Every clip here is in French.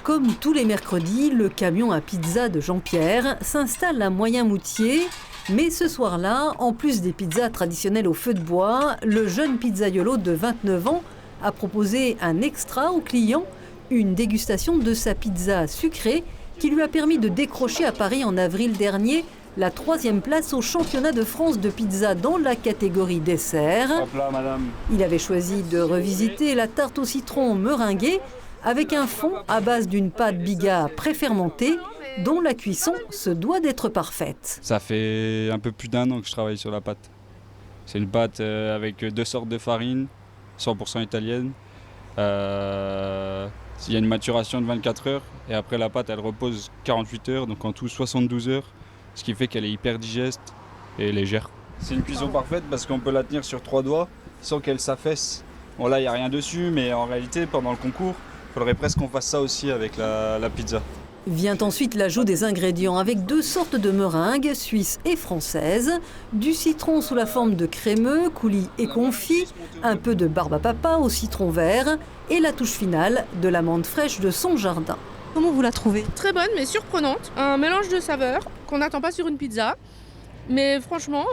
Comme tous les mercredis, le camion à pizza de Jean-Pierre s'installe à Moyen-Moutier. Mais ce soir-là, en plus des pizzas traditionnelles au feu de bois, le jeune pizzaiolo de 29 ans a proposé un extra aux clients, une dégustation de sa pizza sucrée qui lui a permis de décrocher à Paris en avril dernier la 3e place au championnat de France de pizza dans la catégorie dessert. Hop là, madame. Il avait choisi de revisiter la tarte au citron meringuée avec un fond à base d'une pâte biga préfermentée dont la cuisson se doit d'être parfaite. Ça fait un peu plus d'1 an que je travaille sur la pâte. C'est une pâte avec 2 sortes de farine, 100% italienne. Il y a une maturation de 24 heures et après la pâte elle repose 48 heures, donc en tout 72 heures, ce qui fait qu'elle est hyper digeste et légère. C'est une cuisson parfaite parce qu'on peut la tenir sur 3 doigts sans qu'elle s'affaisse. Bon là il n'y a rien dessus, mais en réalité pendant le concours, il faudrait presque qu'on fasse ça aussi avec la pizza. Vient ensuite l'ajout des ingrédients avec 2 sortes de meringues, suisse et française, du citron sous la forme de crémeux, coulis et confit, un peu de barbe à papa au citron vert et la touche finale de l'amande fraîche de son jardin. Comment vous la trouvez? Très bonne mais surprenante, un mélange de saveurs qu'on n'attend pas sur une pizza, mais franchement,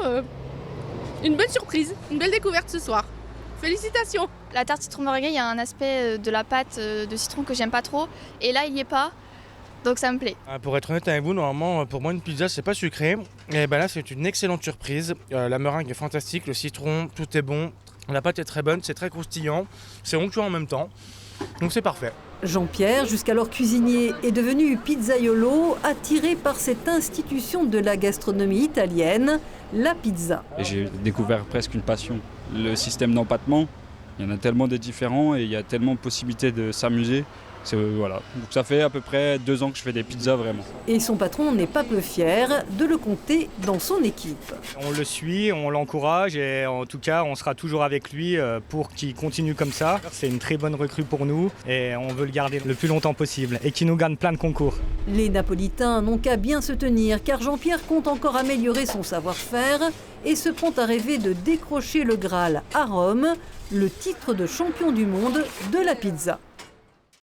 une bonne surprise, une belle découverte ce soir. Félicitations! La tarte citron meringuée, il y a un aspect de la pâte de citron que j'aime pas trop, et là il y est pas. Donc ça me plaît. Pour être honnête avec vous, normalement pour moi une pizza c'est pas sucré. Et ben là c'est une excellente surprise. La meringue est fantastique, le citron, tout est bon. La pâte est très bonne, c'est très croustillant, c'est onctueux en même temps. Donc c'est parfait. Jean-Pierre, jusqu'alors cuisinier, est devenu pizzaiolo, attiré par cette institution de la gastronomie italienne, la pizza. Et j'ai découvert presque une passion. Le système d'empattement, il y en a tellement de différents et il y a tellement de possibilités de s'amuser. Voilà. Donc ça fait à peu près 2 ans que je fais des pizzas vraiment. Et son patron n'est pas peu fier de le compter dans son équipe. On le suit, on l'encourage et en tout cas on sera toujours avec lui pour qu'il continue comme ça. C'est une très bonne recrue pour nous et on veut le garder le plus longtemps possible et qu'il nous gagne plein de concours. Les Napolitains n'ont qu'à bien se tenir car Jean-Pierre compte encore améliorer son savoir-faire et se prend à rêver de décrocher le Graal à Rome, le titre de champion du monde de la pizza.